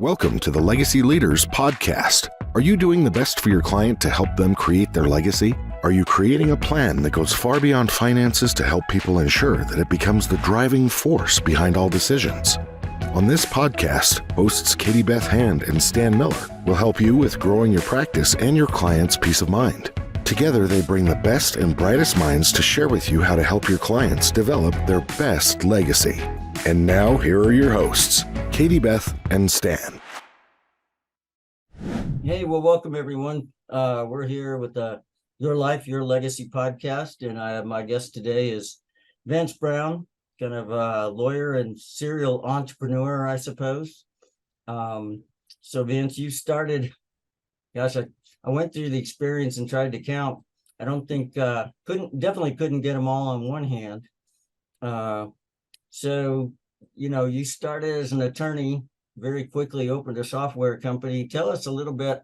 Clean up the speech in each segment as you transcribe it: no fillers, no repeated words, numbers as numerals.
Welcome to the Legacy Leaders Podcast. Are you doing the best for your client to help them create their legacy? Are you creating a plan that goes far beyond finances to help people ensure that it becomes the driving force behind all decisions? On this podcast, hosts Katie Beth Hand and Stan Miller will help you with growing your practice and your clients' peace of mind. Together, they bring the best and brightest minds to share with you how to help your clients develop their best legacy. And now, here are your hosts, Katie Beth and Stan. Hey, well, welcome everyone. We're here with the Your Life, Your Legacy podcast, and my guest today is Vance Brown, kind of a lawyer and serial entrepreneur, I suppose. So Vance, you started, gosh, I went through the experience and tried to count. I don't think, definitely couldn't get them all on one hand. So, you started as an attorney, very quickly opened a software company. Tell us a little bit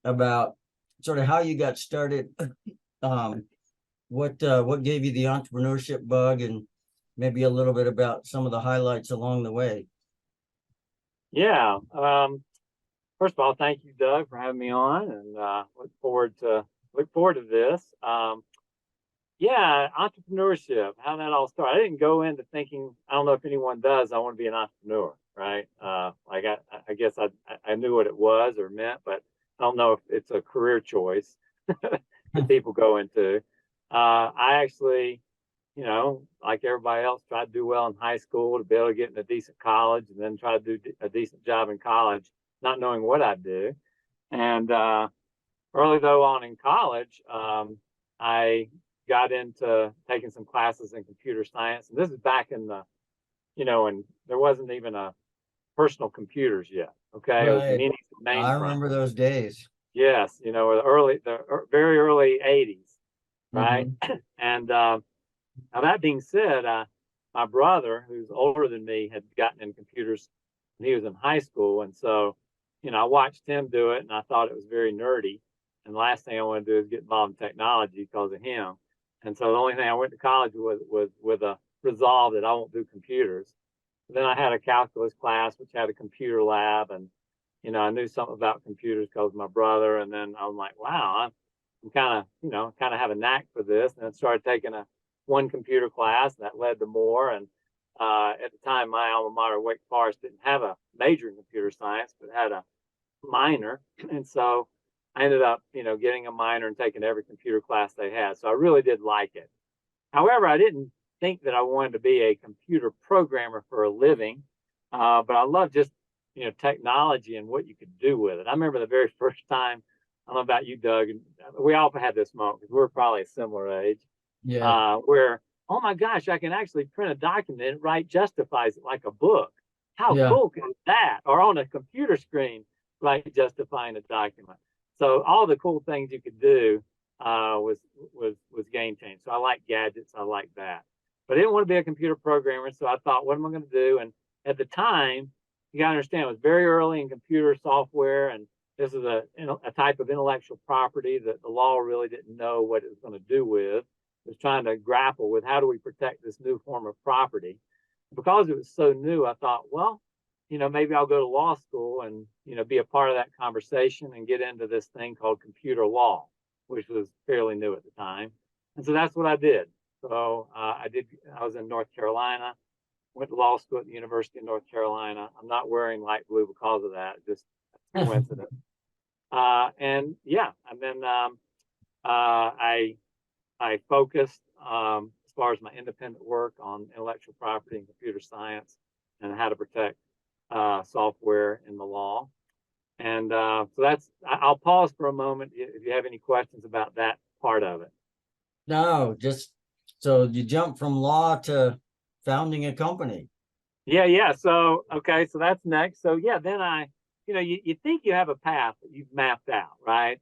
about sort of how you got started, what gave you the entrepreneurship bug, and maybe a little bit about some of the highlights along the way. Yeah. First of all, thank you, Doug, for having me on, and look forward to this. Yeah, entrepreneurship, how that all started. I didn't go into thinking, I don't know if anyone does, I want to be an entrepreneur, right? I guess I knew what it was or meant, but I don't know if it's a career choice that people go into. I actually, like everybody else, tried to do well in high school to be able to get in a decent college, and then try to do a decent job in college, not knowing what I'd do. And early though on in college, I got into taking some classes in computer science. And this is back in the, and there wasn't even a personal computers yet. Okay. Right. It was I remember those days. Yes. The very early 80s. Right. Mm-hmm. And now that being said, my brother, who's older than me, had gotten in computers when he was in high school. And so, I watched him do it, and I thought it was very nerdy. And the last thing I want to do is get involved in technology because of him. And so the only thing I went to college was with a resolve that I won't do computers. Then I had a calculus class, which had a computer lab. And, I knew something about computers because of my brother. And then I'm like, wow, I'm kind of have a knack for this. And then started taking one computer class, and that led to more. And at the time, my alma mater, Wake Forest, didn't have a major in computer science, but had a minor. And so I ended up, getting a minor and taking every computer class they had. So I really did like it. However, I didn't think that I wanted to be a computer programmer for a living, but I love just, technology and what you could do with it. I remember the very first time, I don't know about you, Doug, and we all had this moment because we're probably a similar age, where, oh my gosh, I can actually print a document and Write justifies it like a book. How cool is that? Or on a computer screen, Write justifying a document. So all the cool things you could do was game changing. So I like gadgets. I like that. But I didn't want to be a computer programmer. So I thought, what am I going to do? And at the time, you got to understand, it was very early in computer software. And this is a type of intellectual property that the law really didn't know what it was going to do with. It was trying to grapple with how do we protect this new form of property. Because it was so new, I thought, well, maybe I'll go to law school and, be a part of that conversation and get into this thing called computer law, which was fairly new at the time. And so that's what I did. So I was in North Carolina, went to law school at the University of North Carolina. I'm not wearing light blue because of that, just a coincidence. And then I focused as far as my independent work on intellectual property and computer science and how to protect software in the law. And so I'll pause for a moment if you have any questions about that part of it. No, so you jump from law to founding a company. Yeah. So, okay, so that's next. So then you think you have a path that you've mapped out, right?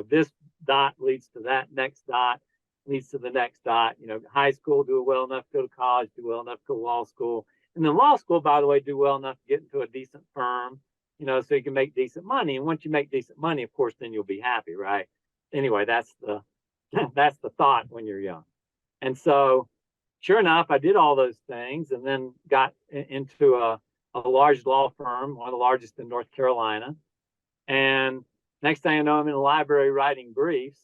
This dot leads to that next dot, leads to the next dot. High school, do well enough to go to college, do well enough to go to law school. And then law school, by the way, do well enough to get into a decent firm, so you can make decent money. And once you make decent money, of course, then you'll be happy, right? Anyway, that's the thought when you're young. And so sure enough, I did all those things and then got into a a large law firm, one of the largest in North Carolina. And next thing I know, I'm in the library writing briefs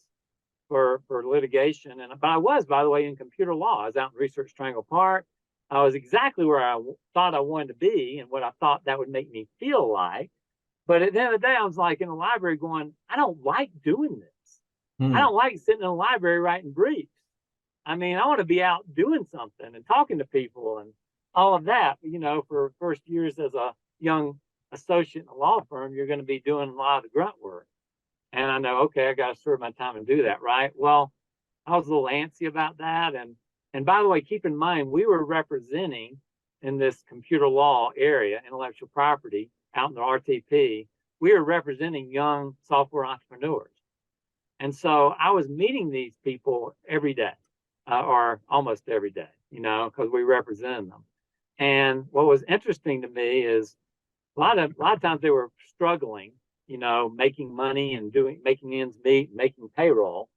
for litigation. But I was, by the way, in computer law. I was out in Research Triangle Park. I was exactly where I thought I wanted to be and what I thought that would make me feel like. But at the end of the day, I was like in the library going, I don't like doing this. I don't like sitting in the library writing briefs. I mean, I want to be out doing something and talking to people and all of that. For first years as a young associate in a law firm, you're going to be doing a lot of the grunt work. And I know, okay, I got to serve my time and do that, right? Well, I was a little antsy about that. And by the way, keep in mind, we were representing in this computer law area, intellectual property, out in the RTP, we were representing young software entrepreneurs. And so I was meeting these people every day, or almost every day, because we represented them. And what was interesting to me is a lot of times they were struggling, making money and making ends meet, making payroll,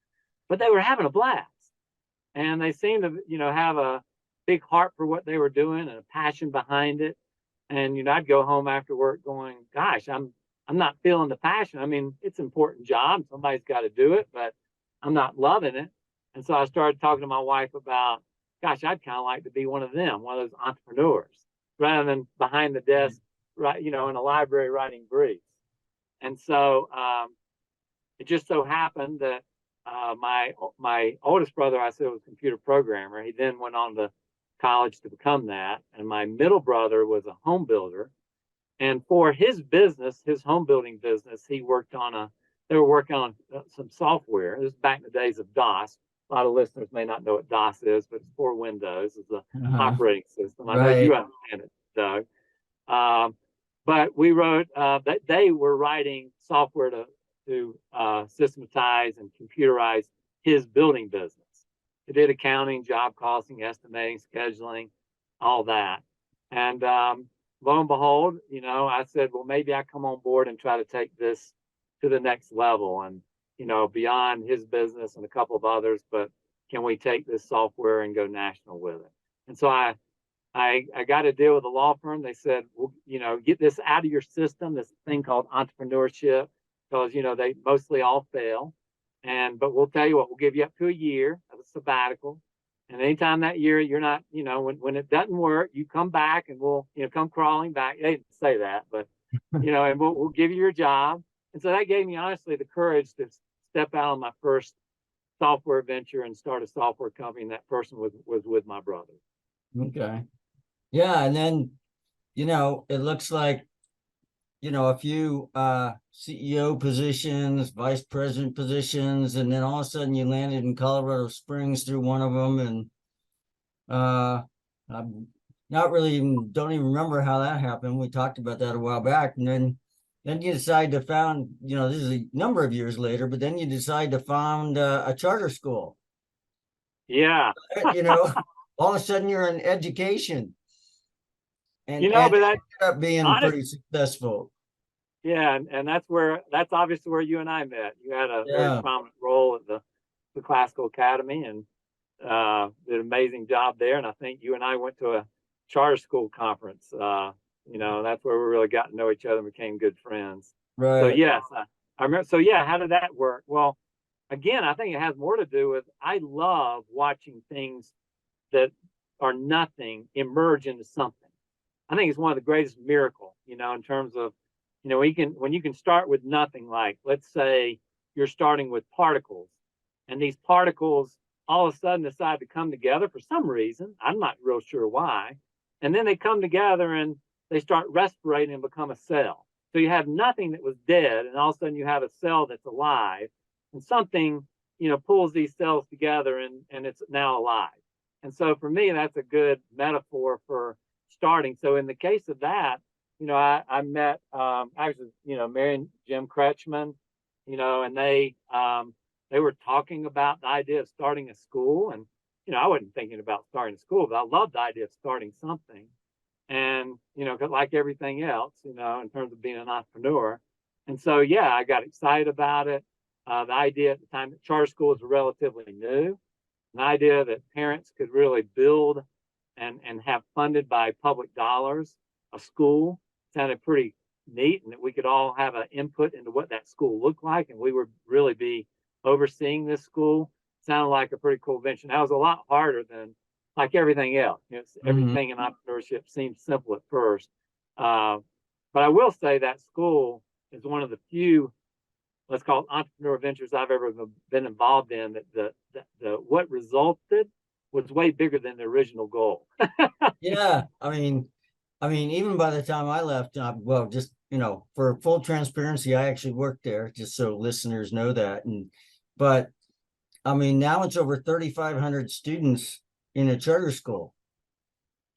but they were having a blast. And they seemed to, have a big heart for what they were doing and a passion behind it. And, I'd go home after work going, gosh, I'm not feeling the passion. I mean, it's an important job. Somebody's got to do it, but I'm not loving it. And so I started talking to my wife about, gosh, I'd kind of like to be one of them, one of those entrepreneurs, rather than behind the desk, right, in a library writing briefs. And so it just so happened that my oldest brother, I said, was a computer programmer. He then went on to college to become that. And my middle brother was a home builder. And for his business, his home building business, they were working on some software. This is back in the days of DOS. A lot of listeners may not know what DOS is, but it's for Windows. It's an operating system. I know you understand it, Doug. But we wrote that they were writing software to systematize and computerize his building business. They did accounting, job costing, estimating, scheduling, all that. And lo and behold, I said, well, maybe I come on board and try to take this to the next level and, beyond his business and a couple of others, but can we take this software and go national with it? And so I got a deal with a law firm. They said, well, get this out of your system, this thing called entrepreneurship, because, they mostly all fail. But we'll tell you what, we'll give you up to a year of a sabbatical. And anytime that year you're not, when it doesn't work, you come back and we'll, come crawling back. They didn't say that, but, and we'll give you your job. And so that gave me, honestly, the courage to step out on my first software venture and start a software company. And that person was with my brother. Okay. Yeah. And then, it looks like, a few CEO positions, vice president positions, and then all of a sudden you landed in Colorado Springs through one of them. And I'm not really don't even remember how that happened. We talked about that a while back. And then you decide to found, this is a number of years later, but then you decide to found a charter school. Yeah. All of a sudden you're in education. And, but that ended up being pretty successful. Yeah, and that's obviously where you and I met. You had a very prominent role at the Classical Academy and did an amazing job there. And I think you and I went to a charter school conference. That's where we really got to know each other and became good friends. Right. So yes, I remember. So yeah, how did that work? Well, again, I think it has more to do with I love watching things that are nothing emerge into something. I think it's one of the greatest miracles, in terms of, when you can start with nothing, like let's say you're starting with particles and these particles all of a sudden decide to come together for some reason. I'm not real sure why. And then they come together and they start respirating and become a cell. So you have nothing that was dead and all of a sudden you have a cell that's alive and something, pulls these cells together and it's now alive. And so for me, that's a good metaphor for starting. So in the case of that, I met, actually, Mary and Jim Kretschmann, and they were talking about the idea of starting a school. And, I wasn't thinking about starting a school, but I loved the idea of starting something. And, cause like everything else, in terms of being an entrepreneur. And so, yeah, I got excited about it. The idea at the time that charter schools were relatively new, an idea that parents could really build and have funded by public dollars a school. Sounded pretty neat, and that we could all have an input into what that school looked like, and we would really be overseeing this school. Sounded like a pretty cool venture. That was a lot harder than like everything else. Everything in entrepreneurship seemed simple at first. But I will say that school is one of the few, let's call it entrepreneur ventures I've ever been involved in that the what resulted was way bigger than the original goal. Yeah, I mean, even by the time I left, well, just for full transparency, I actually worked there, just so listeners know that. But I mean, now it's over 3,500 students in a charter school.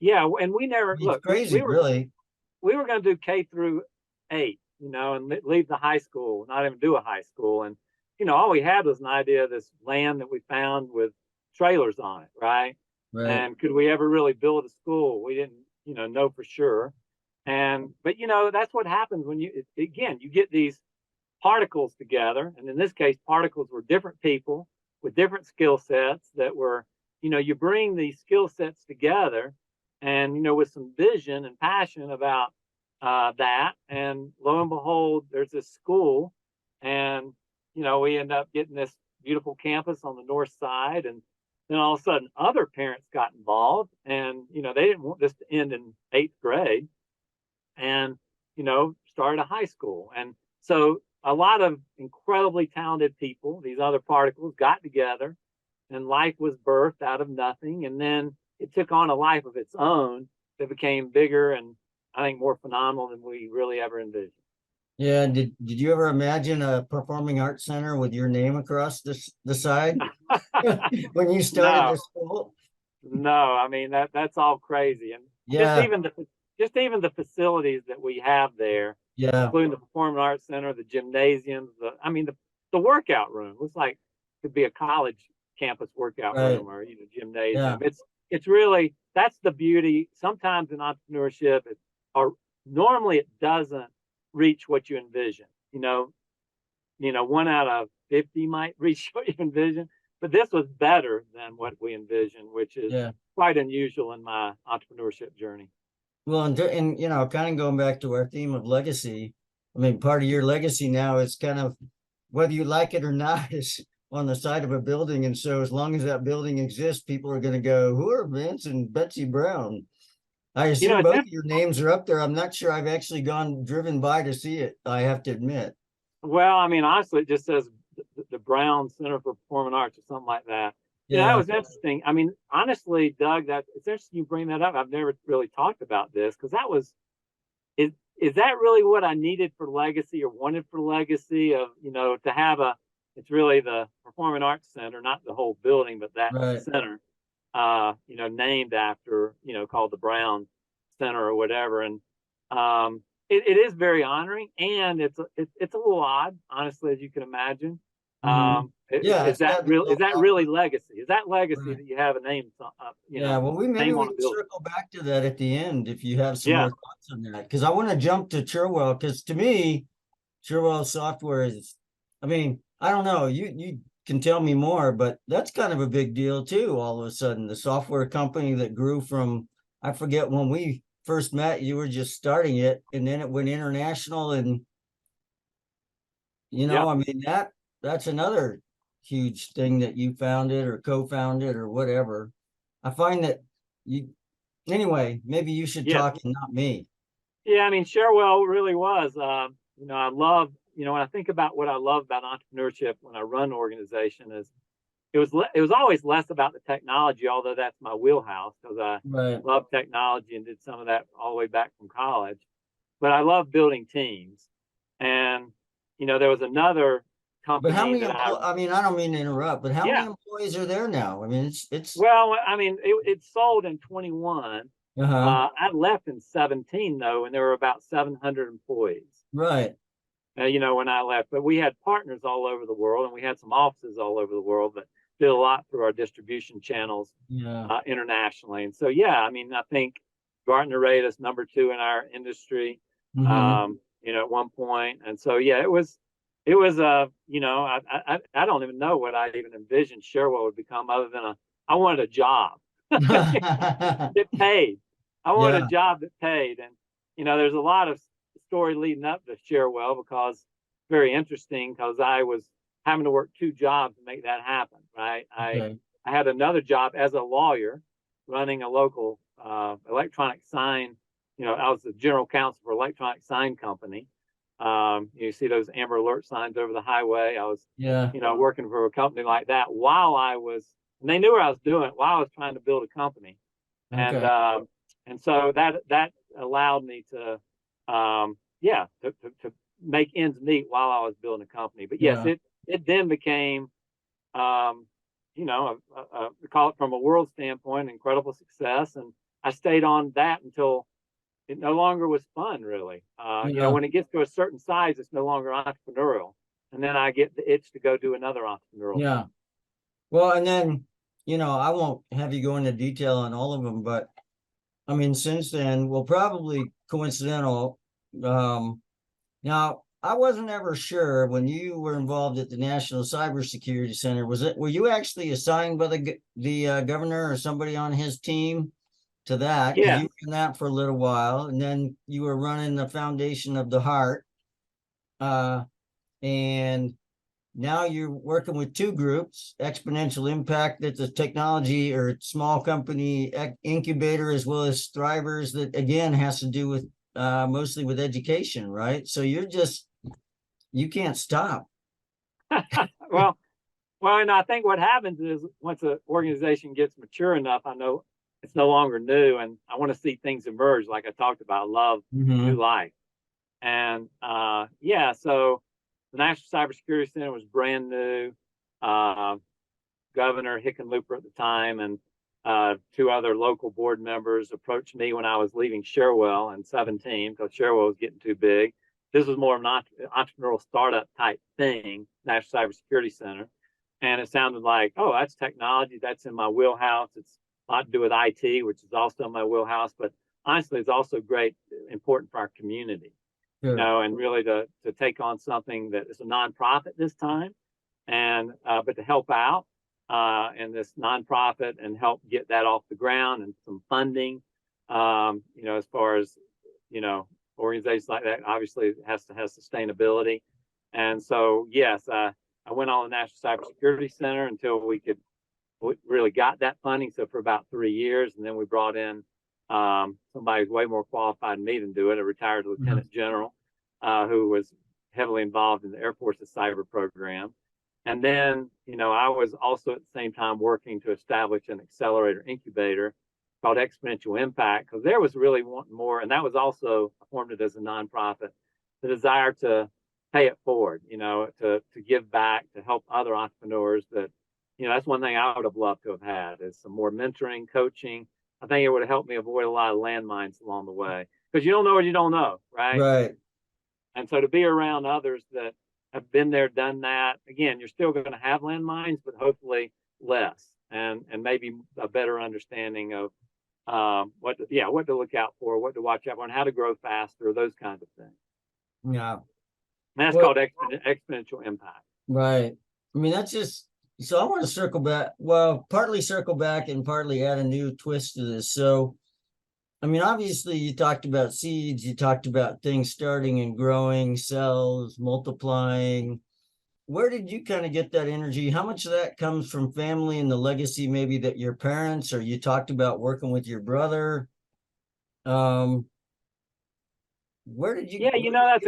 Yeah, and we never It's crazy, really. We were going to do K-8, and leave the high school, not even do a high school. And all we had was an idea of this land that we found with trailers on it, right? Right. And could we ever really build a school? We didn't, know for sure. But that's what happens when you get these particles together. And in this case, particles were different people with different skill sets that were, you bring these skill sets together and, with some vision and passion about that. And lo and behold, there's this school, and, we end up getting this beautiful campus on the north side. And then all of a sudden other parents got involved, and, they didn't want this to end in 8th grade, and, started a high school. And so a lot of incredibly talented people, these other particles, got together, and life was birthed out of nothing. And then it took on a life of its own that became bigger and I think more phenomenal than we really ever envisioned. Yeah. Did you ever imagine a performing arts center with your name across the side when you started the school? No, I mean that's all crazy. And yeah, just even the facilities that we have there, yeah, including the Performing Arts Center, the gymnasiums, the workout room looks like it could be a college campus workout room or gymnasium. Yeah. It's really, that's the beauty. Sometimes in entrepreneurship, normally it doesn't reach what you envision. 1 out of 50 might reach what you envision, but this was better than what we envisioned, which is quite unusual in my entrepreneurship journey. Well, and kind of going back to our theme of legacy, I mean, part of your legacy now is kind of, whether you like it or not, is on the side of a building. And so as long as that building exists, people are going to go, who are Vince and Betsy Brown? I assume both of your names are up there. I'm not sure I've actually driven by to see it, I have to admit. Well, I mean, honestly, it just says the Brown Center for Performing Arts or something like that. Yeah, that was interesting. I mean, honestly, Doug, it's interesting you bring that up. I've never really talked about this because is that really what I needed for legacy or wanted for legacy of, to have it's really the Performing Arts Center, not the whole building, but that center, named after, called the Brown Center or whatever. And it is very honoring, and it's a little odd, honestly, as you can imagine. Is that really legacy? Is that legacy that you have a name? Well, maybe we can circle back to that at the end if you have some more thoughts on that, because I want to jump to Cherwell, because to me, Cherwell software is, I mean, I don't know, you can tell me more, but that's kind of a big deal too. All of a sudden, the software company that grew from, I forget when we first met, you were just starting it, and then it went international, and I mean, that's another huge thing that you founded or co-founded or whatever. I find that anyway, maybe you should talk and not me. Yeah, I mean, Cherwell really was, I love, when I think about what I love about entrepreneurship when I run an organization is it was always less about the technology, although that's my wheelhouse because I love technology and did some of that all the way back from college. But I love building teams. And, there was another company. But how many I mean, I don't mean to interrupt, but how many employees are there now? I mean, it's well, I mean, it sold in 21. I left in 17 though, and there were about 700 employees. Right. When I left, but we had partners all over the world, and we had some offices all over the world that did a lot through our distribution channels internationally. And so, I mean, I think Gartner rated us number 2 in our industry, at one point. And so, it was I don't even know what I even envisioned Cherwell would become other than I wanted a job that paid. I wanted a job that paid. there's a lot of story leading up to Cherwell because it's very interesting because I was having to work two jobs to make that happen, right? Okay. I had another job as a lawyer running a local electronic sign. I was the general counsel for electronic sign company. You see those Amber Alert signs over the highway. I was, Yeah. working for a company like that and they knew what I was doing while I was trying to build a company. Okay. And so that allowed me to, to make ends meet while I was building a company. But yes, Yeah. it then became, call it from a world standpoint, incredible success. And I stayed on that until it no longer was fun, really. Yeah. When it gets to a certain size, it's no longer entrepreneurial. And then I get the itch to go do another entrepreneurial Yeah. thing. Well, and then, I won't have you go into detail on all of them, but I mean, since then, well, probably coincidental. Now, I wasn't ever sure when you were involved at the National Cybersecurity Center. Were you actually assigned by the governor or somebody on his team to that? Because Yeah. you were in that for a little while, and then you were running the Foundation of the Heart, and now you're working with two groups: Exponential Impact, that's a technology or small company incubator, as well as Thrivers, that again has to do with mostly with education, right? So you can't stop. well, and I think what happens is once an organization gets mature enough, I know it's no longer new, and I want to see things emerge. Like I talked about, I love new life, and so the National Cybersecurity Center was brand new. Governor Hickenlooper at the time and two other local board members approached me when I was leaving Cherwell in 2017 because Cherwell was getting too big. This was more of an entrepreneurial startup type thing, National Cybersecurity Center. And it sounded like, oh, that's technology. That's in my wheelhouse. It's a lot to do with IT, which is also in my wheelhouse. But honestly, it's also important for our community, Sure. and really to take on something that is a nonprofit this time, and but to help out in this nonprofit and help get that off the ground and some funding, as far as, organizations like that, obviously it has to have sustainability. And so, yes, I went on the National Cybersecurity Center until we really got that funding. So for about 3 years, and then we brought in somebody who's way more qualified than me to do it, a retired lieutenant general who was heavily involved in the Air Force's cyber program. And then, I was also at the same time working to establish an accelerator incubator called Exponential Impact, because there was really wanting more. And that was also formed it as a nonprofit, the desire to pay it forward, to give back, to help other entrepreneurs that, that's one thing I would have loved to have had is some more mentoring, coaching. I think it would have helped me avoid a lot of landmines along the way because you don't know what you don't know, right? Right. And so to be around others that have been there, done that, again, you're still going to have landmines, but hopefully less and maybe a better understanding of what to look out for, what to watch out for, and how to grow faster, those kinds of things. Yeah. And that's Well, called exponential impact. right. I mean, that's just so I want to circle back. Well, partly circle back and partly add a new twist to this. So, I mean, obviously, you talked about seeds, you talked about things starting and growing, cells multiplying. Where did you kind of get that energy? How much of that comes from family and the legacy, maybe that your parents, or you talked about working with your brother? Where did you? Yeah, it's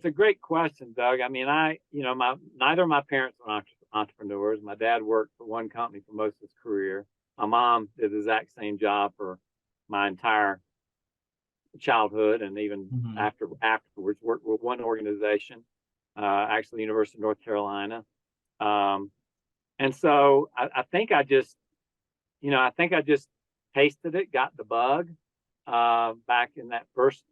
a great question, Doug. I mean, neither of my parents were entrepreneurs. My dad worked for one company for most of his career. My mom did the exact same job for my entire childhood, and even afterwards worked with one organization, actually the University of North Carolina. And so I think I just tasted it, got the bug back in that first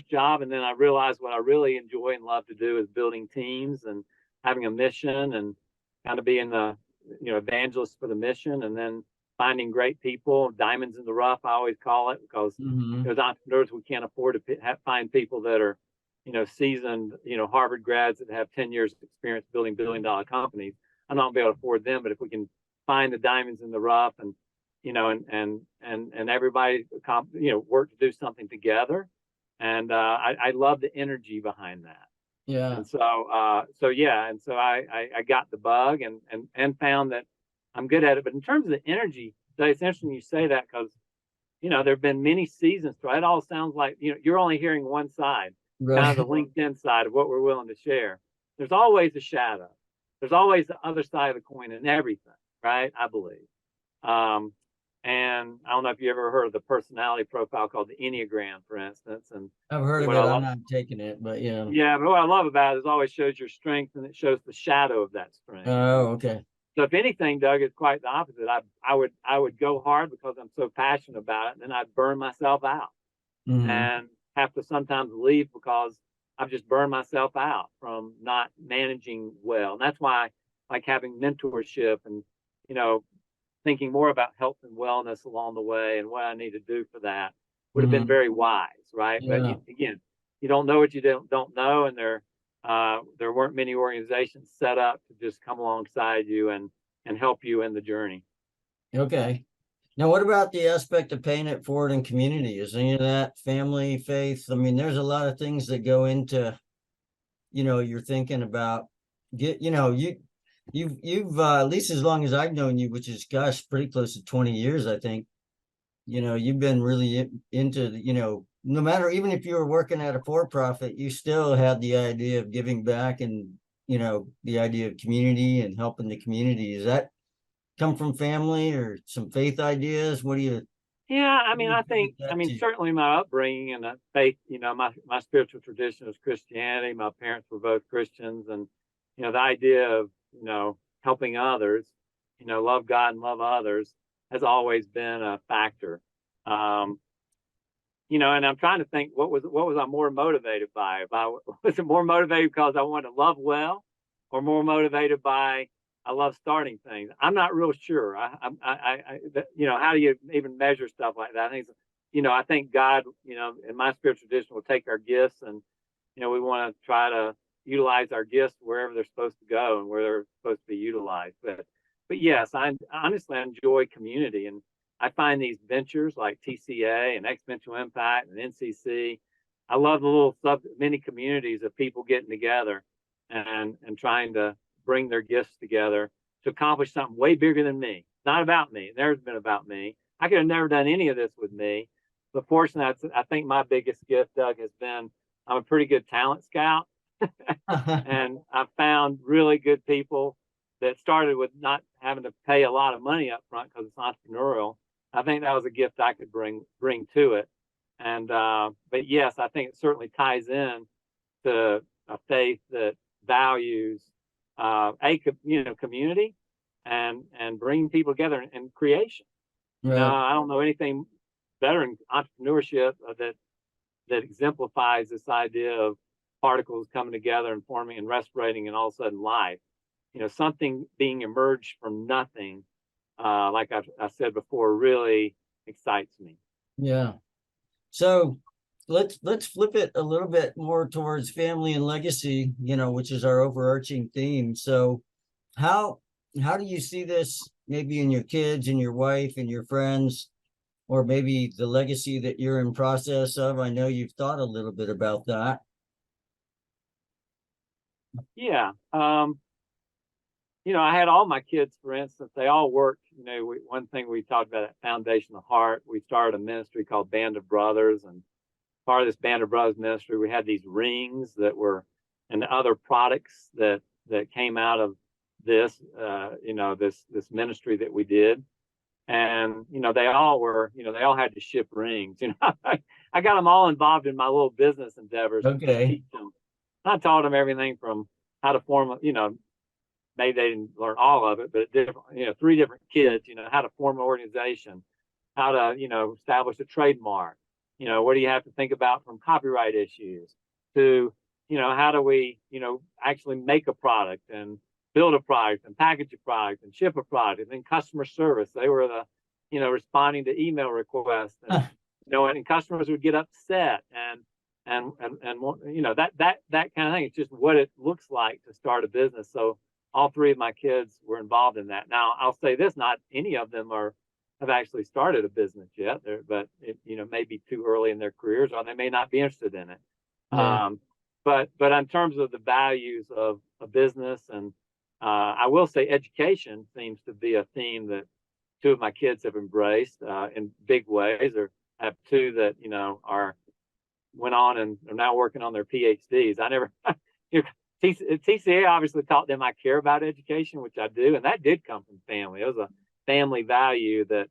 job, and then I realized what I really enjoy and love to do is building teams and having a mission and kind of being the evangelist for the mission, and then finding great people, diamonds in the rough, I always call it, because as entrepreneurs, we can't afford to find people that are, seasoned, Harvard grads that have 10 years of experience building billion-dollar companies. I'm not gonna be able to afford them, but if we can find the diamonds in the rough and, and everybody, work to do something together, And I love the energy behind that. Yeah. And so yeah, and so I got the bug and found that I'm good at it. But in terms of the energy, it's interesting you say that, because there have been many seasons. So it all sounds like you're only hearing one side, kind of Right. the LinkedIn side of what we're willing to share. There's always a shadow. There's always the other side of the coin in everything, right? I believe. Um, and I don't know if you ever heard of the personality profile called the Enneagram, for instance. And I've heard of what it. I I'm love, not taking it, but yeah. yeah, but what I love about it is it always shows your strength and it shows the shadow of that strength. Oh, okay. So if anything, Doug, it's quite the opposite. I would go hard because I'm so passionate about it, and then I'd burn myself out Hmm. and have to sometimes leave because I've just burned myself out from not managing well. And that's why I like having mentorship and you know thinking more about health and wellness along the way and what I need to do for that would have been Hmm. very wise, right? But Yeah. again, you don't know what you don't know, and there weren't many organizations set up to just come alongside you and help you in the journey. Okay. Now, what about the aspect of paying it forward in community? Is any of that family, faith? I mean, there's a lot of things that go into, you're thinking about you've at least as long as I've known you, which is gosh, pretty close to 20 years, I think. You've been really into, no matter, even if you were working at a for-profit, you still had the idea of giving back and, the idea of community and helping the community. Is that come from family or some faith ideas? What do you Yeah, I what do mean, you attribute that to? certainly my upbringing and faith, my spiritual tradition is Christianity. My parents were both Christians, and the idea of helping others, love God and love others, has always been a factor. Um, and I'm trying to think what was I more motivated by? If I was it more motivated because I wanted to love well, or more motivated by I love starting things? I'm not real sure. How do you even measure stuff like that? I think God, in my spiritual tradition, will take our gifts, and we want to try to utilize our gifts wherever they're supposed to go and where they're supposed to be utilized. But yes, I honestly enjoy community, and I find these ventures like TCA and Exponential Impact and NCC. I love the little mini communities of people getting together and trying to bring their gifts together to accomplish something way bigger than me. Not about me. It never been about me. I could have never done any of this with me. But fortunately, I think my biggest gift, Doug, has been I'm a pretty good talent scout. And I found really good people that started with not having to pay a lot of money up front because it's entrepreneurial. I think that was a gift I could bring to it. And but yes, I think it certainly ties in to a faith that values community and bringing people together in creation. Right. I don't know anything better in entrepreneurship that exemplifies this idea of particles coming together and forming and respirating, and all of a sudden life. Something being emerged from nothing, like I said before, really excites me. Yeah. So let's flip it a little bit more towards family and legacy, which is our overarching theme. So how how do you see this maybe in your kids and your wife and your friends, or maybe the legacy that you're in process of? I know you've thought a little bit about that. Yeah. I had all my kids, for instance, they all worked. One thing we talked about at Foundation of Heart, we started a ministry called Band of Brothers, and part of this Band of Brothers ministry, we had these rings that were, and the other products that came out of this, this ministry that we did, and they all had to ship rings. I got them all involved in my little business endeavors to Okay. teach them. I taught them everything from how to form, maybe they didn't learn all of it, but different, 3 different kids, how to form an organization, how to, establish a trademark, what do you have to think about from copyright issues to, how do we, actually make a product and build a product and package a product and ship a product, and then customer service. They were responding to email requests, and, and customers would get upset and that kind of thing. It's just what it looks like to start a business. So all 3 of my kids were involved in that. Now, I'll say this, not any of them are have actually started a business yet, but it, may be too early in their careers, or they may not be interested in it. Yeah. But in terms of the values of a business, and I will say education seems to be a theme that two of my kids have embraced in big ways. Or I have two that went on and are now working on their PhDs. I never, TCA obviously taught them I care about education, which I do, and that did come from family. It was a family value that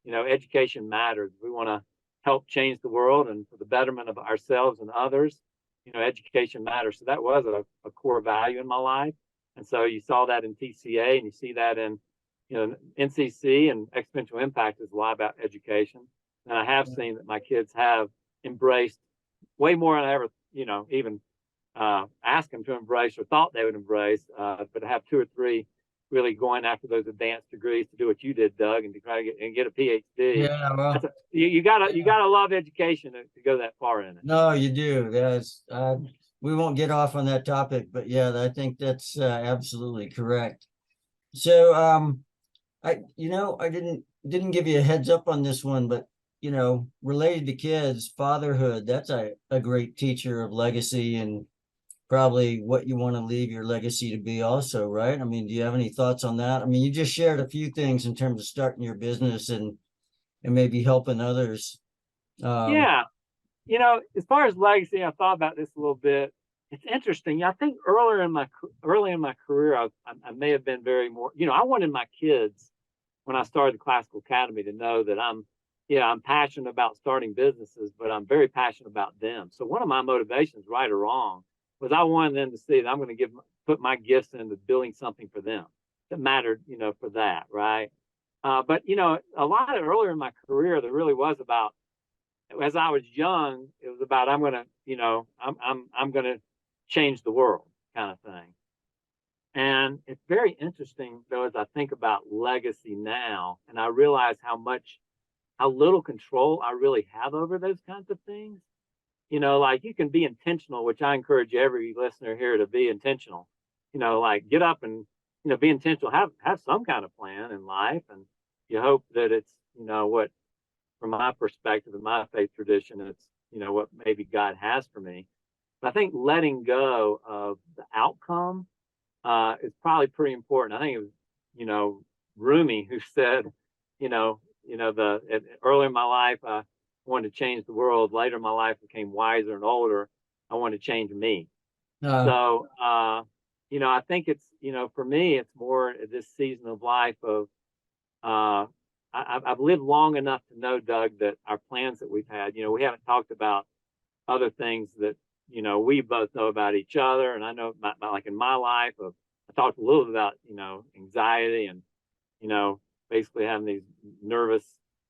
education matters. We want to help change the world, and for the betterment of ourselves and others, education matters. So that was a core value in my life. And so you saw that in TCA, and you see that in NCC, and Exponential Impact is a lot about education. And I have seen that my kids have embraced way more than I ever, even asked them to embrace or thought they would embrace. But to have two or three really going after those advanced degrees to do what you did, Doug, and to try to get a PhD. Yeah, well, you gotta love education to go that far in it. no, you do. We won't get off on that topic, but yeah, I think that's absolutely correct. So, I didn't give you a heads up on this one, but related to kids, fatherhood, that's a great teacher of legacy, and probably what you want to leave your legacy to be also, right? I mean, do you have any thoughts on that? I mean, you just shared a few things in terms of starting your business and maybe helping others. Yeah. As far as legacy, I thought about this a little bit. It's interesting. I think early in my career, I may have been very more, I wanted my kids when I started the Classical Academy to know that I'm passionate about starting businesses, but I'm very passionate about them. So one of my motivations, right or wrong, was I wanted them to see that I'm going to put my gifts into building something for them that mattered, for that, right? But a lot of earlier in my career, there really was about, as I was young, it was about I'm going to change the world kind of thing. And it's very interesting, though, as I think about legacy now, and I realize how little control I really have over those kinds of things. Like you can be intentional, which I encourage every listener here to be intentional. Like get up and, be intentional, have some kind of plan in life. And you hope that it's, what, from my perspective and my faith tradition, it's, what maybe God has for me. But I think letting go of the outcome is probably pretty important. I think it was, Rumi who said, early in my life, I wanted to change the world. Later in my life, became wiser and older. I wanted to change me. So, I think it's, for me, it's more this season of life of, I've lived long enough to know, Doug, that our plans that we've had, we haven't talked about other things that, we both know about each other. And I know, like in my life, I talked a little bit about, anxiety and, basically having these nervous,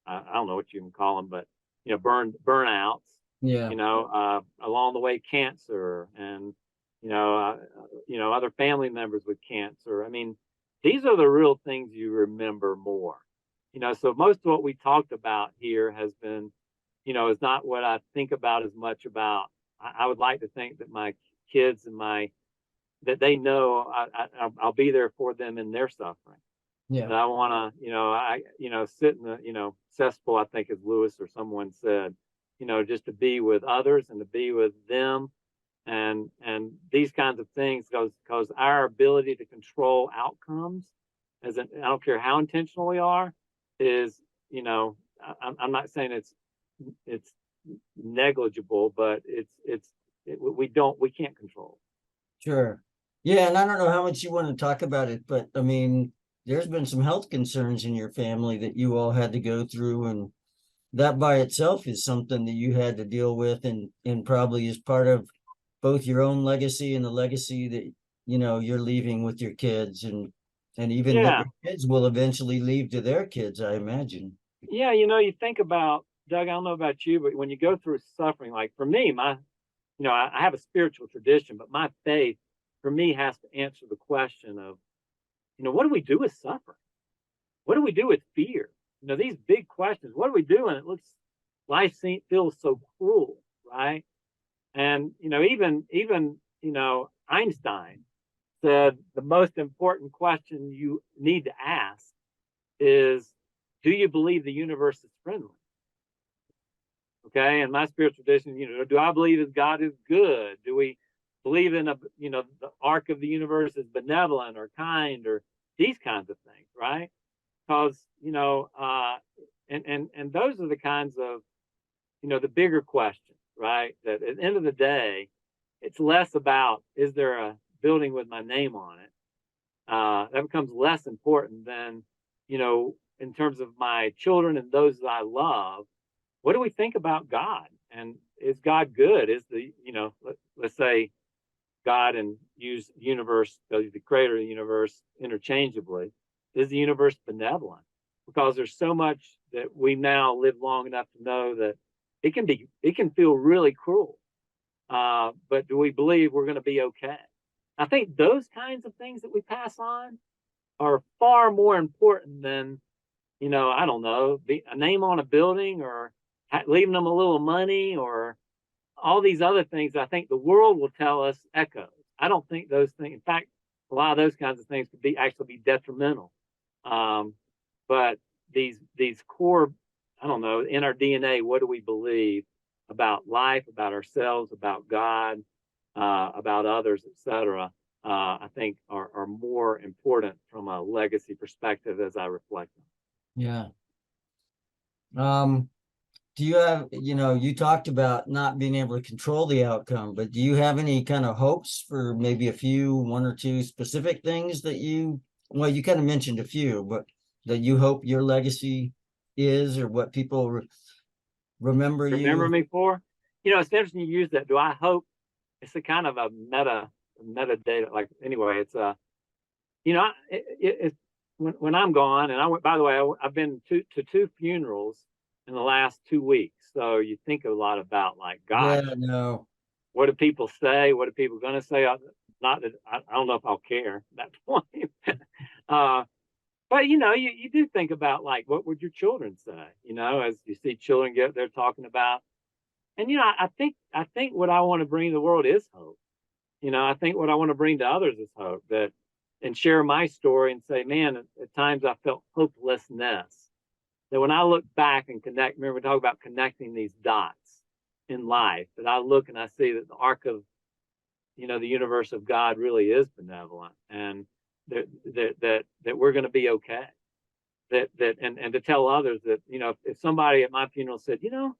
I don't know what you can call them, but, burnouts. Yeah. Along the way, cancer and, other family members with cancer. I mean, these are the real things you remember more. So most of what we talked about here has been, is not what I think about as much about. I would like to think that my kids and that they know I'll be there for them in their suffering. Yeah. And I want to, sit in the, cesspool, I think as Lewis or someone said, just to be with others and to be with them and these kinds of things, because our ability to control outcomes, I don't care how intentional we are, is, I'm not saying it's negligible, but we can't control. Sure. Yeah, and I don't know how much you want to talk about it, but I mean, there's been some health concerns in your family that you all had to go through, and that by itself is something that you had to deal with, and probably is part of both your own legacy and the legacy that you're leaving with your kids, and even that your kids will eventually leave to their kids, I imagine. Yeah, you think about, Doug, I don't know about you, but when you go through suffering, like for me, I have a spiritual tradition, but my faith for me has to answer the question of, what do we do with suffering? What do we do with fear? These big questions. What do we do when life feels so cruel, right? And even Einstein said the most important question you need to ask is, do you believe the universe is friendly? Okay, in my spiritual tradition, do I believe that God is good? Do we believe in the arc of the universe is benevolent or kind or these kinds of things, right? Because and those are the kinds of the bigger questions, right? That at the end of the day, it's less about is there a building with my name on it. That becomes less important than in terms of my children and those that I love. What do we think about God? And is God good? Is let's say God and use universe, the creator of the universe interchangeably. Is the universe benevolent? Because there's so much that we now live long enough to know that it can feel really cruel. But do we believe we're going to be okay? I think those kinds of things that we pass on are far more important than, I don't know, a name on a building or leaving them a little money or all these other things. I think the world will tell us echoes. I don't think those things, in fact, a lot of those kinds of things could actually be detrimental. But these core, I don't know, in our DNA, what do we believe about life, about ourselves, about God, about others, etc. I think are more important from a legacy perspective as I reflect on. Yeah. Do you have, you talked about not being able to control the outcome, but do you have any kind of hopes for maybe one or two specific things that you kind of mentioned a few, but that you hope your legacy is, or what people remember me for? It's interesting you use that. Do I hope? It's a kind of a meta data. Like, anyway, it's when I'm gone, and I went, by the way, I've been to two funerals in the last 2 weeks. So you think a lot about, like, gosh, yeah, no. What do people say? What are people going to say? Not that I don't know if I'll care at that point. But you do think about, like, what would your children say? As you see children get up there talking about, and I think what I want to bring to the world is hope. I think what I want to bring to others is hope, and share my story and say, man, at times I felt hopelessness. That when I look back and connect, remember we talk about connecting these dots in life, that I look and I see that the arc of, the universe of God really is benevolent, and that we're going to be okay. And to tell others that, if somebody at my funeral said, what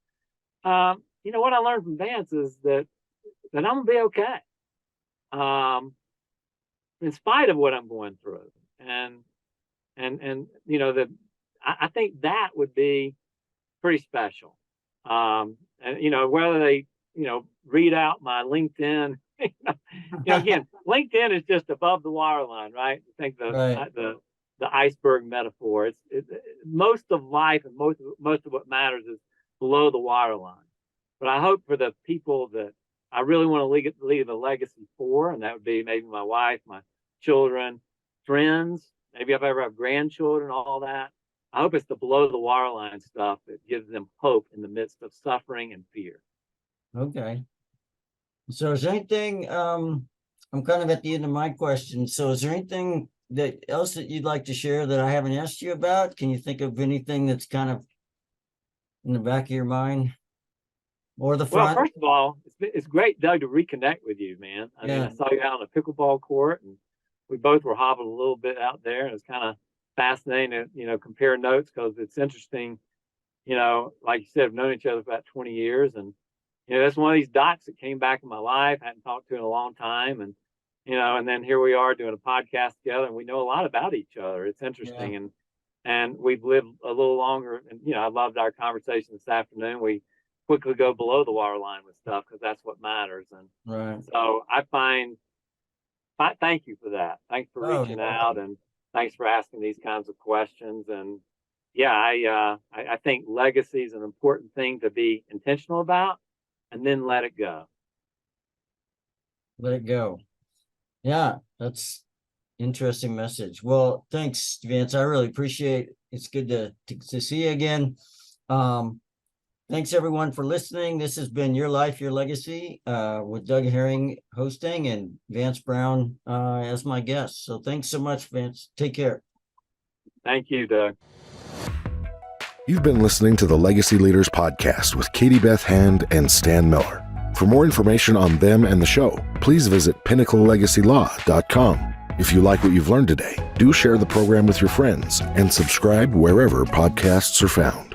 I learned from Vance is that I'm gonna be okay, in spite of what I'm going through, and that I think that would be pretty special. And whether they read out my LinkedIn, again, LinkedIn is just above the waterline, right? I think the iceberg metaphor. It's most of life and most of what matters is below the waterline. But I hope for the people that I really want to leave a legacy for, and that would be maybe my wife, my children, friends, maybe if I ever have grandchildren, all that. I hope it's the below the waterline stuff that gives them hope in the midst of suffering and fear. Okay. So is there anything, I'm kind of at the end of my question. So is there anything else that you'd like to share that I haven't asked you about? Can you think of anything that's kind of in the back of your mind or the front? Well, first of all, it's great, Doug, to reconnect with you, man. I mean, I saw you out on a pickleball court, and we both were hobbling a little bit out there. It was kind of fascinating to, compare notes, because it's interesting, like you said, I've known each other for about 20 years. And, that's one of these dots that came back in my life. I hadn't talked to in a long time. And, and then here we are doing a podcast together, and we know a lot about each other. It's interesting. Yeah. And we've lived a little longer. And, I loved our conversation this afternoon. We quickly go below the waterline with stuff, because that's what matters. And right. So thank you for that. Thanks for reaching out, and thanks for asking these kinds of questions. And yeah, I think legacy is an important thing to be intentional about, and then let it go. Let it go. Yeah, that's interesting message. Well, thanks, Vance. I really appreciate it. It's good to see you again. Thanks everyone for listening. This has been Your Life, Your Legacy, with Doug Herring hosting and Vance Brown as my guest. So thanks so much, Vance. Take care. Thank you, Doug. You've been listening to the Legacy Leaders Podcast with Katie Beth Hand and Stan Miller. For more information on them and the show, please visit pinnaclelegacylaw.com. If you like what you've learned today, do share the program with your friends and subscribe wherever podcasts are found.